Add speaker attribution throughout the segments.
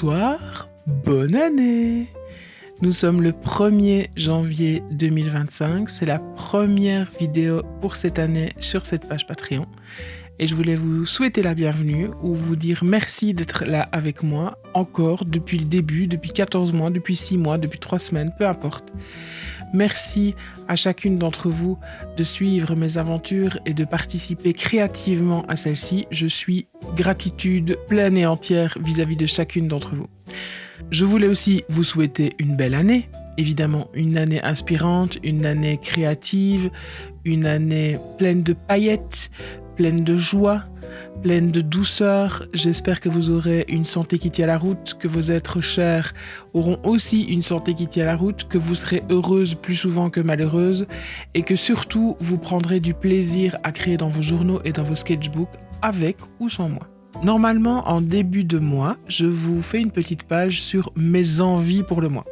Speaker 1: bonsoir, bonne année! Nous sommes le 1er janvier 2025, c'est la première vidéo pour cette année sur cette page Patreon. Et je voulais vous souhaiter la bienvenue ou vous dire merci d'être là avec moi encore depuis le début, depuis 14 mois, depuis 6 mois, depuis 3 semaines, peu importe. Merci à chacune d'entre vous de suivre mes aventures et de participer créativement à celle-ci. Je suis gratitude pleine et entière vis-à-vis de chacune d'entre vous. Je voulais aussi vous souhaiter une belle année. Évidemment, une année inspirante, une année créative, une année pleine de paillettes, pleine de joie, pleine de douceur. J'espère que vous aurez une santé qui tient la route, que vos êtres chers auront aussi une santé qui tient la route, que vous serez heureuse plus souvent que malheureuse et que surtout vous prendrez du plaisir à créer dans vos journaux et dans vos sketchbooks avec ou sans moi. Normalement, en début de mois, je vous fais une petite page sur mes envies pour le mois.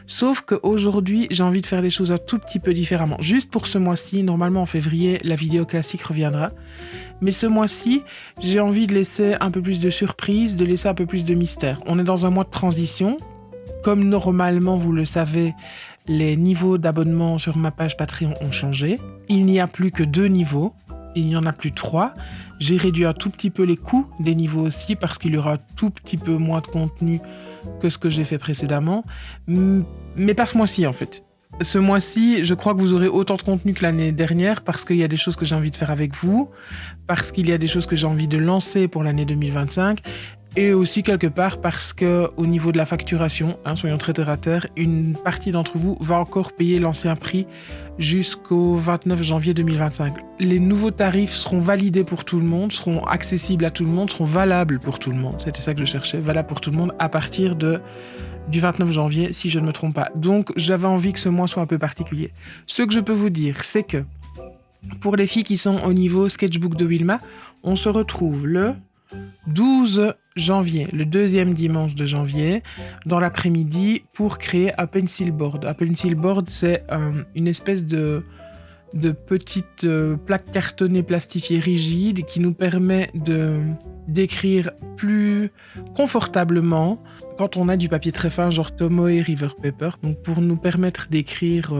Speaker 1: Sauf qu'aujourd'hui, j'ai envie de faire les choses un tout petit peu différemment. Juste pour ce mois-ci, normalement en février, la vidéo classique reviendra. Mais ce mois-ci, j'ai envie de laisser un peu plus de surprise, de laisser un peu plus de mystère. On est dans un mois de transition. Comme normalement, vous le savez, les niveaux d'abonnement sur ma page Patreon ont changé. Il n'y a plus que 2 niveaux. Il n'y en a plus 3. J'ai réduit un tout petit peu les coûts des niveaux aussi parce qu'il y aura un tout petit peu moins de contenu que ce que j'ai fait précédemment. Mais pas ce mois-ci en fait. Ce mois-ci, je crois que vous aurez autant de contenu que l'année dernière parce qu'il y a des choses que j'ai envie de faire avec vous, parce qu'il y a des choses que j'ai envie de lancer pour l'année 2025 et aussi quelque part parce qu'au niveau de la facturation, soyons très terre à terre, une partie d'entre vous va encore payer l'ancien prix jusqu'au 29 janvier 2025. Les nouveaux tarifs seront validés pour tout le monde, seront accessibles à tout le monde, seront valables pour tout le monde. C'était ça que je cherchais, valable pour tout le monde à partir du 29 janvier, si je ne me trompe pas. Donc, j'avais envie que ce mois soit un peu particulier. Ce que je peux vous dire, c'est que pour les filles qui sont au niveau sketchbook de Wilma, on se retrouve le 12 janvier, le 2e dimanche de janvier, dans l'après-midi, pour créer un pencil board. Un pencil board, c'est une espèce de petite plaque cartonnée plastifiée rigide qui nous permet d'écrire plus confortablement quand on a du papier très fin, genre Tomoe River Paper. Donc pour nous permettre d'écrire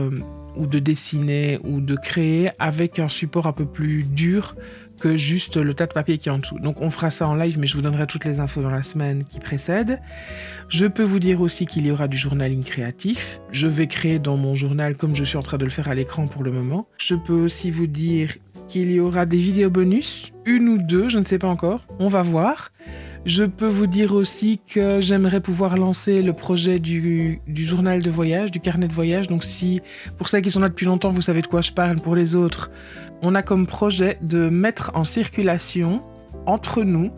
Speaker 1: ou de dessiner ou de créer avec un support un peu plus dur que juste le tas de papier qui est en dessous. Donc on fera ça en live, mais je vous donnerai toutes les infos dans la semaine qui précède. Je peux vous dire aussi qu'il y aura du journaling créatif. Je vais créer dans mon journal comme je suis en train de le faire à l'écran pour le moment. Je peux aussi vous dire qu'il y aura des vidéos bonus, 1 ou 2, je ne sais pas encore. On va voir. Je peux vous dire aussi que j'aimerais pouvoir lancer le projet du journal de voyage, du carnet de voyage. Donc si, pour celles qui sont là depuis longtemps, vous savez de quoi je parle, pour les autres, on a comme projet de mettre en circulation, entre nous,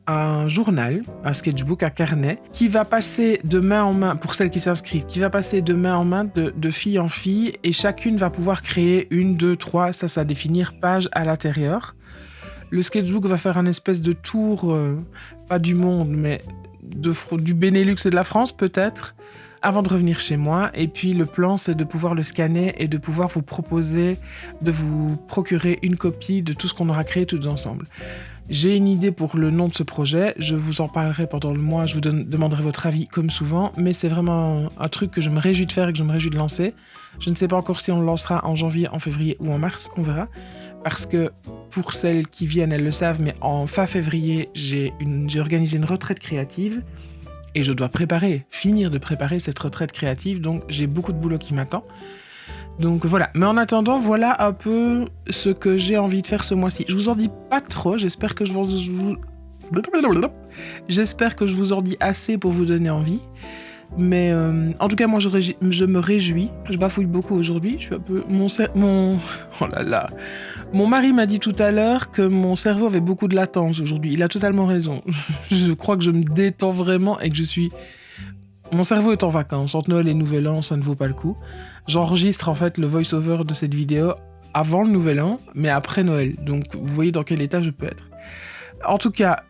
Speaker 1: un journal, un sketchbook, un carnet, qui va passer de main en main, pour celles qui s'inscrivent, qui va passer de main en main, de fille en fille, et chacune va pouvoir créer 1, 2, 3, ça définir page à l'intérieur. Le sketchbook va faire un espèce de tour, pas du monde, mais du Benelux et de la France peut-être, avant de revenir chez moi. Et puis le plan, c'est de pouvoir le scanner et de pouvoir vous proposer de vous procurer une copie de tout ce qu'on aura créé tous ensemble. J'ai une idée pour le nom de ce projet, je vous en parlerai pendant le mois, je vous demanderai votre avis comme souvent, mais c'est vraiment un truc que je me réjouis de faire et que je me réjouis de lancer. Je ne sais pas encore si on le lancera en janvier, en février ou en mars, on verra. Parce que pour celles qui viennent, elles le savent, mais en fin février, j'ai organisé une retraite créative et je dois finir de préparer cette retraite créative, donc j'ai beaucoup de boulot qui m'attend. Donc voilà, mais en attendant, voilà un peu ce que j'ai envie de faire ce mois-ci. Je vous en dis pas trop, j'espère que je vous en dis assez pour vous donner envie. Mais en tout cas, moi, je me réjouis. Je bafouille beaucoup aujourd'hui. Je suis un peu... Oh là là. Mon mari m'a dit tout à l'heure que mon cerveau avait beaucoup de latence aujourd'hui. Il a totalement raison. Je crois que je me détends vraiment et que mon cerveau est en vacances. Entre Noël et Nouvel An, ça ne vaut pas le coup. J'enregistre en fait le voice-over de cette vidéo avant le Nouvel An, mais après Noël. Donc, vous voyez dans quel état je peux être. En tout cas...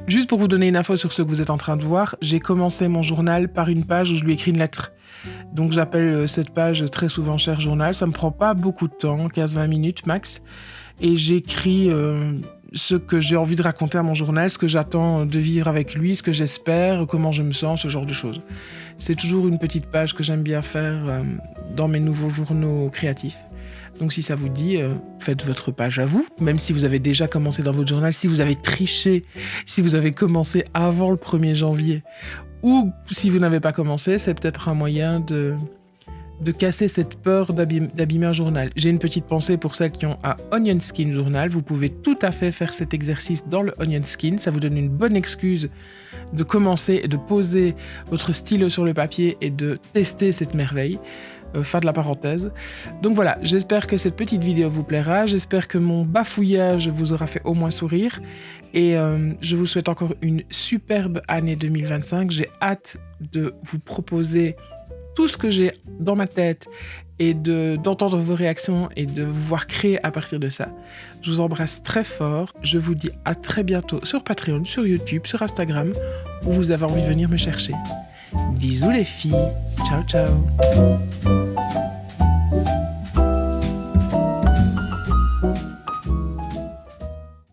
Speaker 1: juste pour vous donner une info sur ce que vous êtes en train de voir, j'ai commencé mon journal par une page où je lui écris une lettre. Donc j'appelle cette page très souvent Cher Journal, ça me prend pas beaucoup de temps, 15-20 minutes max. Et j'écris ce que j'ai envie de raconter à mon journal, ce que j'attends de vivre avec lui, ce que j'espère, comment je me sens, ce genre de choses. C'est toujours une petite page que j'aime bien faire dans mes nouveaux journaux créatifs. Donc si ça vous dit, faites votre page à vous, même si vous avez déjà commencé dans votre journal, si vous avez triché, si vous avez commencé avant le 1er janvier, ou si vous n'avez pas commencé, c'est peut-être un moyen de casser cette peur d'abîmer un journal. J'ai une petite pensée pour celles qui ont un Onion Skin journal. Vous pouvez tout à fait faire cet exercice dans le Onion Skin. Ça vous donne une bonne excuse de commencer et de poser votre stylo sur le papier et de tester cette merveille. Fin de la parenthèse. Donc voilà, j'espère que cette petite vidéo vous plaira. J'espère que mon bafouillage vous aura fait au moins sourire. Et je vous souhaite encore une superbe année 2025. J'ai hâte de vous proposer tout ce que j'ai dans ma tête et d'entendre vos réactions et de vous voir créer à partir de ça. Je vous embrasse très fort. Je vous dis à très bientôt sur Patreon, sur YouTube, sur Instagram, où vous avez envie de venir me chercher. Bisous les filles. Ciao, ciao.